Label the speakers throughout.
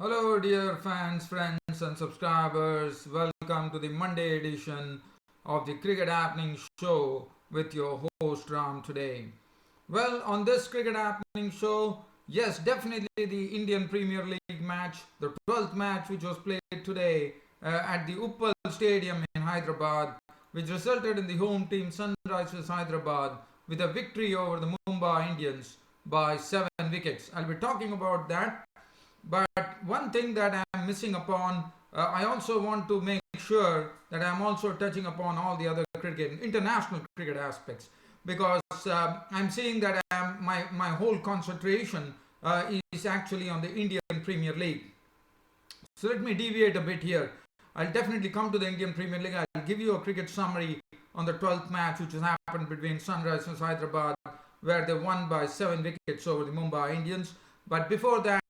Speaker 1: Hello, dear fans, friends, and subscribers. Welcome to the Monday edition of the Cricket Happening Show with your host Ram today. Well, on this Cricket Happening Show, yes, definitely the Indian Premier League match, the 12th match which was played today at the Uppal Stadium in Hyderabad, which resulted in the home team Sunrisers Hyderabad with a victory over the Mumbai Indians by 7 wickets. I'll be talking about that, but one thing that I'm missing upon, I also want to make sure that I'm also touching upon all the other cricket, international cricket aspects, because I'm seeing that my whole concentration is actually on the Indian Premier League. So let me deviate a bit here. I'll definitely come to the Indian Premier League. I'll give you a cricket summary on the 12th match which has happened between Sunrisers Hyderabad, where they won by 7 wickets over the Mumbai Indians. But before that,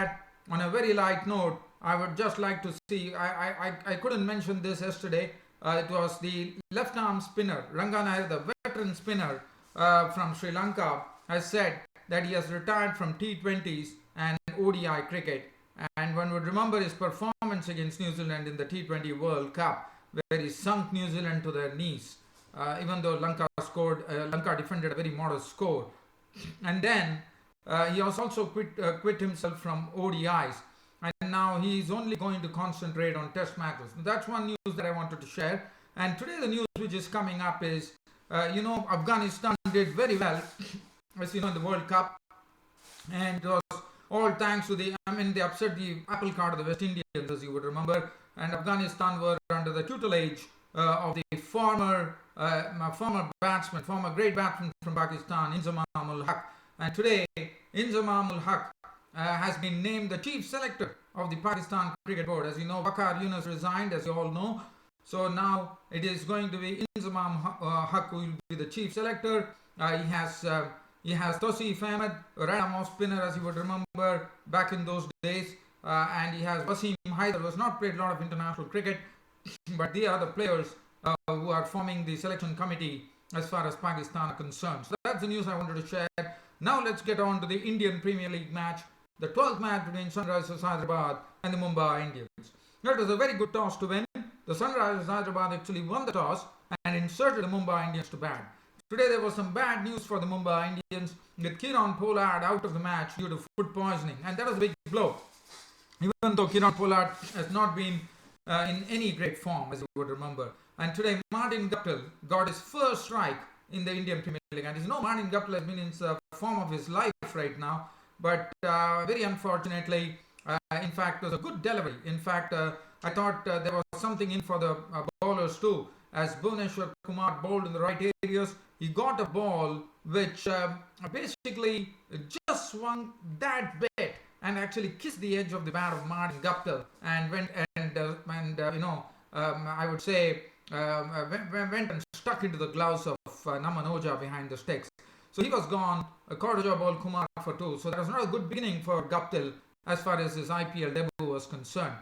Speaker 1: on a very light note, I would just like to see. I couldn't mention this yesterday. It was the left arm spinner, Ranganair, the veteran spinner from Sri Lanka, has said that he has retired from T20s and ODI cricket. And one would remember his performance against New Zealand in the T20 World Cup, where he sunk New Zealand to their knees, even though Lanka defended a very modest score. And then he has also quit himself from ODIs, and now he is only going to concentrate on Test matches. That's one news that I wanted to share. And today the news which is coming up is, Afghanistan did very well, as you know, in the World Cup, and it was all thanks to they upset the apple cart of the West Indians, as you would remember, and Afghanistan were under the tutelage of the former great batsman from Pakistan, Inzamam ul Haq. And today, Inzamam ul Haq has been named the chief selector of the Pakistan Cricket Board. As you know, Waqar Yunus resigned, as you all know. So now it is going to be Inzamam Haq who will be the chief selector. He has Tosif Ahmed, a right-arm off spinner, as you would remember back in those days, and he has Wasim Haider, who has not played a lot of international cricket, but they are the players who are forming the selection committee as far as Pakistan are concerned. So that's the news I wanted to share. Now let's get on to the Indian Premier League match, the 12th match between Sunrisers Hyderabad and the Mumbai Indians. It was a very good toss to win. The Sunrisers Hyderabad actually won the toss and inserted the Mumbai Indians to bat. Today there was some bad news for the Mumbai Indians, with Kieron Pollard out of the match due to food poisoning, and that was a big blow. Even though Kieron Pollard has not been in any great form, as you would remember. And today Martin Guptill got his first strike in the Indian Premier League. And you know, Martin Guptill has been in the form of his life right now, but very unfortunately, in fact, it was a good delivery. In fact, I thought there was something in for the bowlers too. As Bhuvneshwar Kumar bowled in the right areas, he got a ball which basically just swung that bit and actually kissed the edge of the bat of Martin Guptill and went I would say went and stuck into the gloves of Naman Oja behind the sticks. So he was gone. Kordoja bowled Kumar for 2. So that was not a good beginning for Guptill as far as his IPL debut was concerned.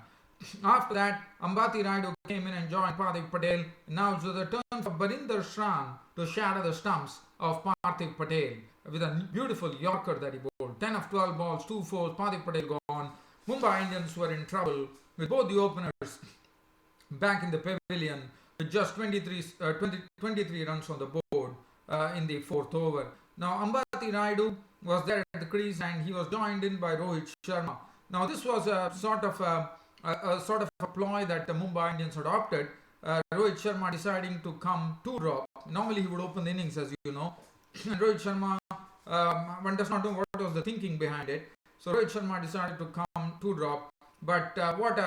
Speaker 1: After that, Ambati Raidu came in and joined Parthiv Patel. Now it's the turn for Barinder Shran to shatter the stumps of Parthiv Patel with a beautiful Yorker that he bowled. 10 of 12 balls, 2 fours, Parthiv Patel gone. Mumbai Indians were in trouble with both the openers back in the pavilion with just 23 runs on the board in the 4th over. Now Ambati Raidu was there at the crease and he was joined in by Rohit Sharma. Now this was a sort of a ploy that the Mumbai Indians adopted. Rohit Sharma deciding to come 2-drop. Normally he would open the innings, as you know. And Rohit Sharma, one does not know what was the thinking behind it. So Rohit Sharma decided to come 2-drop. But what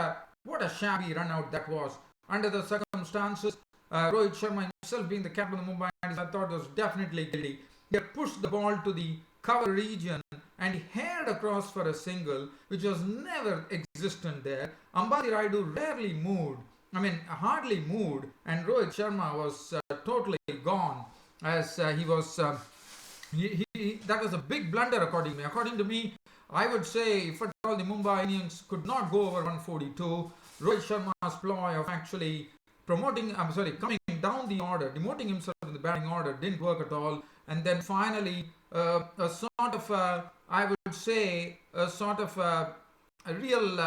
Speaker 1: a shabby run out that was. Under the circumstances, Rohit Sharma himself being the captain of the Mumbai Indians, I thought was definitely guilty. He had pushed the ball to the cover region and he headed across for a single, which was never existent there. Ambati Raidu hardly moved, and Rohit Sharma was totally gone, as he was. That was a big blunder, according to me. I would say, if at all the Mumbai Indians could not go over 142, Rohit Sharma's ploy of actually coming down the order, demoting himself in the batting order didn't work at all. And then finally, a sort of a real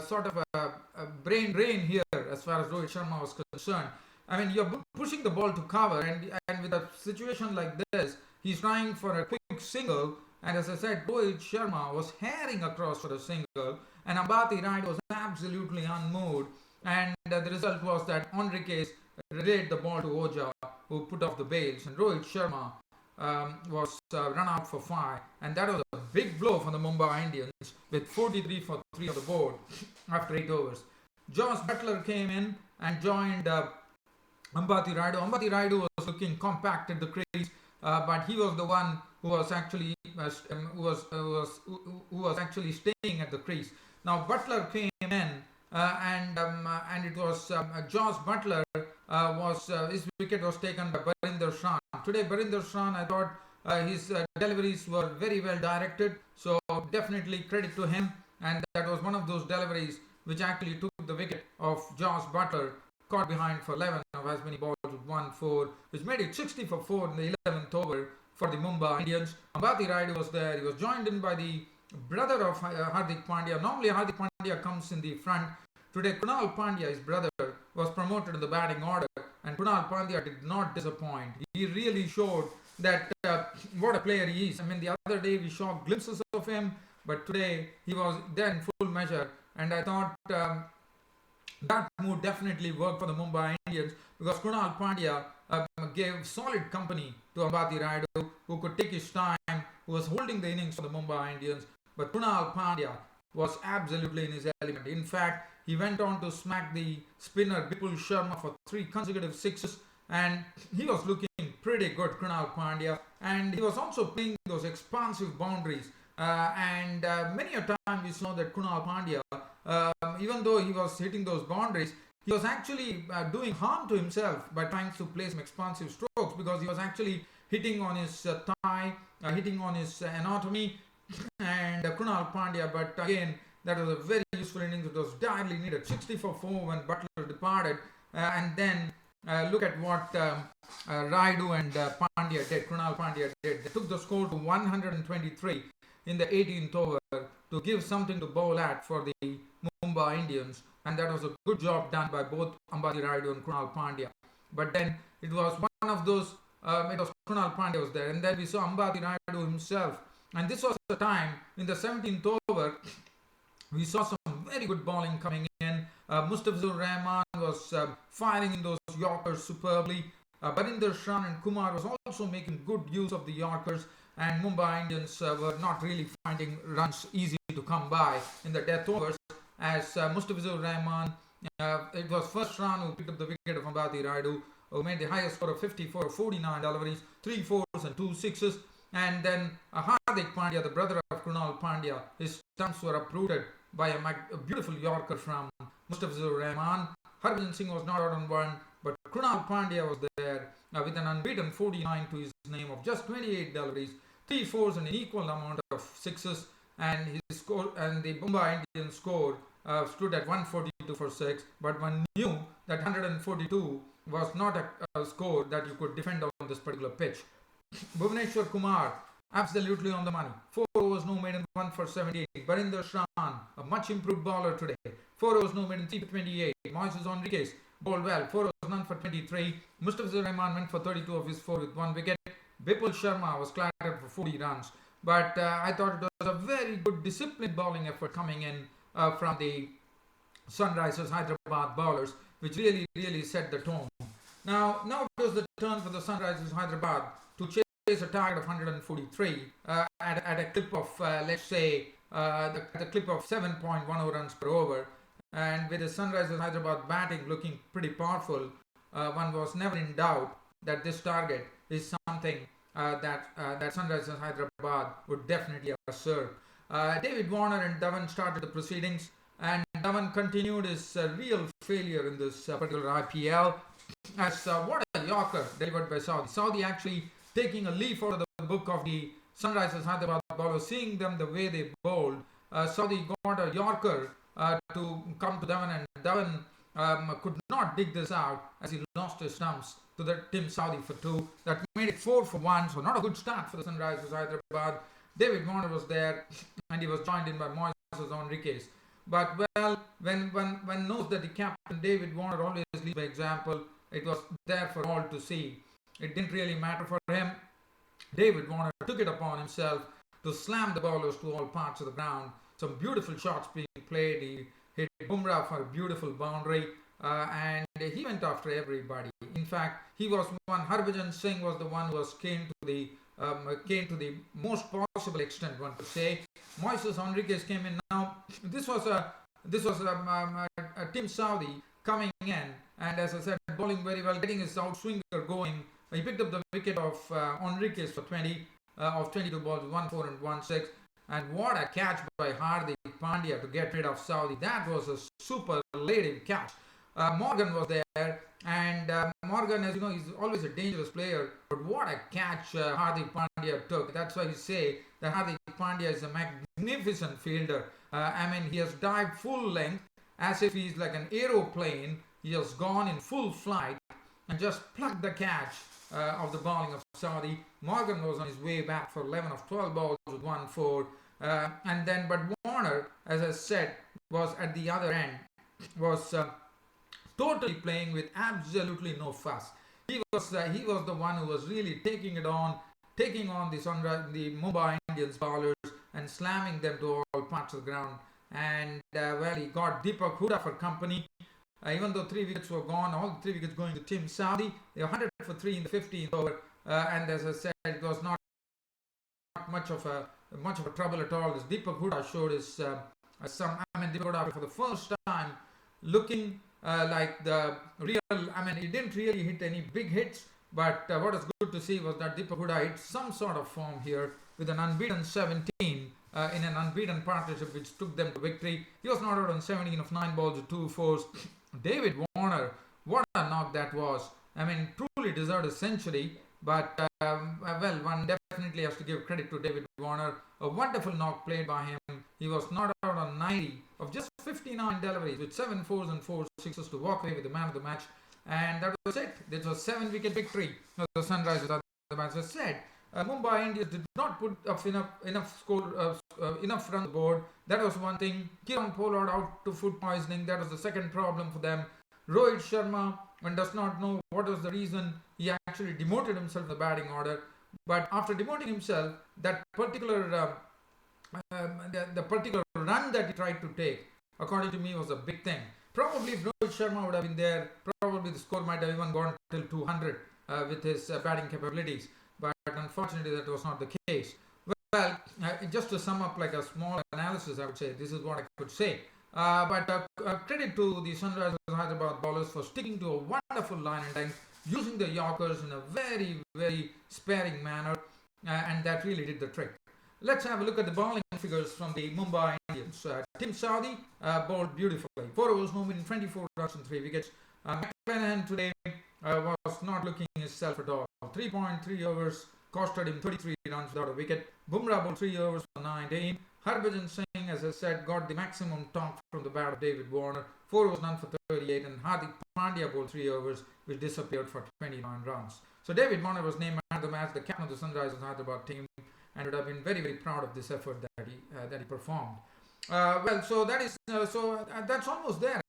Speaker 1: sort of a brain drain here as far as Rohit Sharma was concerned. I mean, you're pushing the ball to cover, and with a situation like this, he's trying for a quick single. And as I said, Rohit Sharma was herring across for a single, and Ambati Rayudu was absolutely unmoved. And the result was that Enriquez relayed the ball to Oja, who put off the bails, and Rohit Sharma was run out for 5, and that was a big blow for the Mumbai Indians with 43 for 3 on the board after 8 overs. Josh Butler came in and joined Ambati Rayudu. Ambati Rayudu was looking compact at the crease, but he was the one who was actually who was actually staying at the crease. Now Butler came in, and it was Josh Butler his wicket was taken by Barinder Shah. Today Barinder Shah, I thought his deliveries were very well directed, so definitely credit to him. And that was one of those deliveries which actually took the wicket of Josh Butler, caught behind for 11 of as many balls with 1-4, which made it 60 for 4 in the 11th over for the Mumbai Indians. Ambati Rayudu was there. He was joined in by the brother of Hardik Pandya. Normally Hardik Pandya comes in the front. Today Kunal Pandya, his brother, was promoted in the batting order, and Kunal Pandya did not disappoint. He really showed that what a player he is. I mean, the other day we saw glimpses of him, but today he was there in full measure, and I thought that move definitely worked for the Mumbai Indians, because Kunal Pandya gave solid company to Ambati Rayudu, who could take his time, who was holding the innings for the Mumbai Indians. But Kunal Pandya was absolutely in his element. In fact, he went on to smack the spinner Bipul Sharma for 3 consecutive sixes, and he was looking pretty good, Kunal Pandya, and he was also playing those expansive boundaries. And many a time we saw that Kunal Pandya, even though he was hitting those boundaries, he was actually doing harm to himself by trying to play some expansive strokes, because he was actually hitting on his thigh, hitting on his anatomy, and Kunal Pandya. But again, that was a very useful innings. It was direly needed. 60 for 4 when Butler departed, and then look at what Rayudu and Pandya did. Kunal Pandya did. They took the score to 123 in the 18th over to give something to bowl at for the Mumbai Indians, and that was a good job done by both Ambati Rayudu and Kunal Pandya. But then it was one of those. It was Kunal Pandya was there, and then we saw Ambati Rayudu himself. And this was the time in the 17th over. We saw some very good bowling coming in. Mustafizur Rahman was firing in those Yorkers superbly. Barinder Shah and Kumar was also making good use of the Yorkers, and Mumbai Indians were not really finding runs easy to come by in the death overs, as Mustafizur Rahman, it was first run who picked up the wicket of Ambati Rayudu, who made the highest score of 54 of 49 deliveries, 3 fours and 2 sixes. And then Hardik Pandya, the brother of Kunal Pandya, his stumps were uprooted by a beautiful Yorker from Mustafizur Rahman. Harbhajan Singh was not out on one, but Kunal Pandya was there with an unbeaten 49 to his name of just 28 deliveries, 3 fours and an equal amount of sixes, and his score, and the Mumbai Indian score stood at 142 for 6. But one knew that 142 was not a score that you could defend on this particular pitch. Bhuvneshwar Kumar, absolutely on the money. 4 overs, no maiden, 1 for 78. Barinder Shah, a much improved bowler today. 4 overs, no maiden, 3 for 28. Moises Enriquez bowled well. 4 overs, none for 23. Mustafizur Rahman went for 32 of his 4 with 1 wicket. Bipul Sharma was clattered for 40 runs. But I thought it was a very good disciplined bowling effort coming in from the Sunrisers Hyderabad bowlers, which really set the tone. Now it was the turn for the Sunrisers Hyderabad to chase a target of 143 at a clip of, let's say, the clip of 7.10 runs per over. And with the Sunrisers Hyderabad batting looking pretty powerful, one was never in doubt that this target is something that Sunrisers Hyderabad would definitely assert. David Warner and Dhawan started the proceedings, and Dhawan continued his real failure in this particular IPL. As what a Yorker delivered by Saudi. Saudi actually taking a leaf out of the book of the Sunrisers Hyderabad bowlers, seeing them the way they bowled. Saudi got a Yorker to come to Dhawan, and Dhawan could not dig this out as he lost his stumps to the Tim Saudi for 2. That made it 4 for 1, so not a good start for the Sunrisers Hyderabad. David Warner was there, and he was joined in by Moises Moises Henriquez. But well, when knows that the captain David Warner always leads by example, it was there for all to see. It didn't really matter for him. David Warner took it upon himself to slam the bowlers to all parts of the ground. Some beautiful shots being played. He hit Bumrah for a beautiful boundary, and he went after everybody. In fact, he was one. Harbhajan Singh was the one who was came to the most possible extent, one could say. Moises Henriquez came in. Now this was a Tim Saudi coming in, and as I said, bowling very well, getting his outswinger going. He picked up the wicket of Enriquez for 20 of 22 balls, 1-4 and 1-6. And what a catch by Hardik Pandya to get rid of Saudi. That was a superlative catch. Morgan was there, and Morgan, as you know, he's always a dangerous player. But what a catch Hardik Pandya took. That's why you say that Hardik Pandya is a magnificent fielder. He has dived full length as if he's like an aeroplane. He has gone in full flight and just plucked the catch of the bowling of Saudi. Morgan was on his way back for 11 of 12 balls with 1-4. But Warner, as I said, was at the other end, was totally playing with absolutely no fuss. He was the one who was really taking on the Mumbai Indians bowlers and slamming them to all parts of the ground. And he got Deepak Hooda for company. Even though 3 wickets were gone, all the 3 wickets going to Tim Saudi. They were 100 for 3 in the 15th over, and as I said, it was not much of a trouble at all. This Deepak Hooda showed his Deepak Hooda for the first time looking like the real. He didn't really hit any big hits, but what was good to see was that Deepak Hooda hit some sort of form here with an unbeaten 17 in an unbeaten partnership, which took them to victory. He was not out on 17 of 9 balls with 2 fours. David Warner, what a knock that was. Truly deserved a century, but one definitely has to give credit to David Warner. A wonderful knock played by him. He was not out on 90 of just 59 deliveries with 7 fours and 4 sixes to walk away with the man of the match. And that was it. This was 7-wicket victory of the Sunrisers Hyderabad. As I said, Mumbai Indians did not put up enough runs on the board. That was one thing. Kieron Pollard out to food poisoning. That was the second problem for them. Rohit Sharma, one does not know what was the reason. He actually demoted himself in the batting order. But after demoting himself, that particular the particular run that he tried to take, according to me, was a big thing. Probably if Rohit Sharma would have been there, probably the score might have even gone till 200 with his batting capabilities. But unfortunately, that was not the case. Well, just to sum up like a small analysis, I would say this is what I could say. Credit to the Sunrisers Hyderabad bowlers for sticking to a wonderful line and length, using the Yorkers in a very, very sparing manner, and that really did the trick. Let's have a look at the bowling figures from the Mumbai Indians. Tim Saudi bowled beautifully. 4 overs, no meaning 24 runs and 3 wickets. McClenaghan today was not looking himself at all. 3.3 overs costed him 33 runs without a wicket. Bumrah bowled 3 overs for 19. Harbhajan Singh, as I said, got the maximum talk from the bat of David Warner. 4 overs, none for 38. And Hardik Pandya bowled 3 overs, which disappeared for 29 runs. So David Warner was named man of the match, the captain of the Sunrisers Hyderabad team, and would have been very, very proud of this effort that he performed. So that's almost there.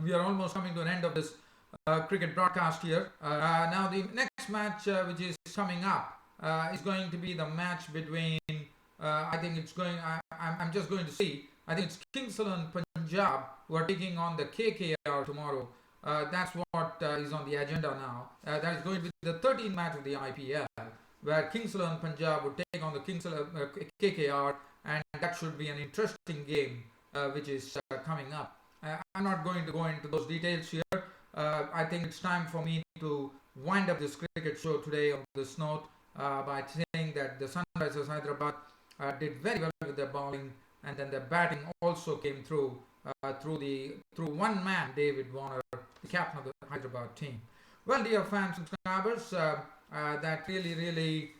Speaker 1: We are almost coming to an end of this cricket broadcast here. Now the next match which is coming up is going to be the match between I'm just going to see. I think it's Kingsland Punjab who are taking on the KKR tomorrow. That's what is on the agenda now. That is going to be the 13th match of the IPL, where Kingsland Punjab would take on the KKR, and that should be an interesting game which is coming up. I'm not going to go into those details here. I think it's time for me to wind up this cricket show today on this note by saying that the Sunrisers Hyderabad did very well with their bowling, and then their batting also came through one man, David Warner, the captain of the Hyderabad team. Well, dear fans and subscribers, that really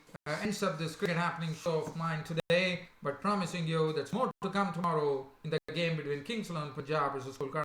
Speaker 1: ends up this cricket happening show of mine today, but promising you there's more to come tomorrow in the game between Kingsland Punjab versus Kolkata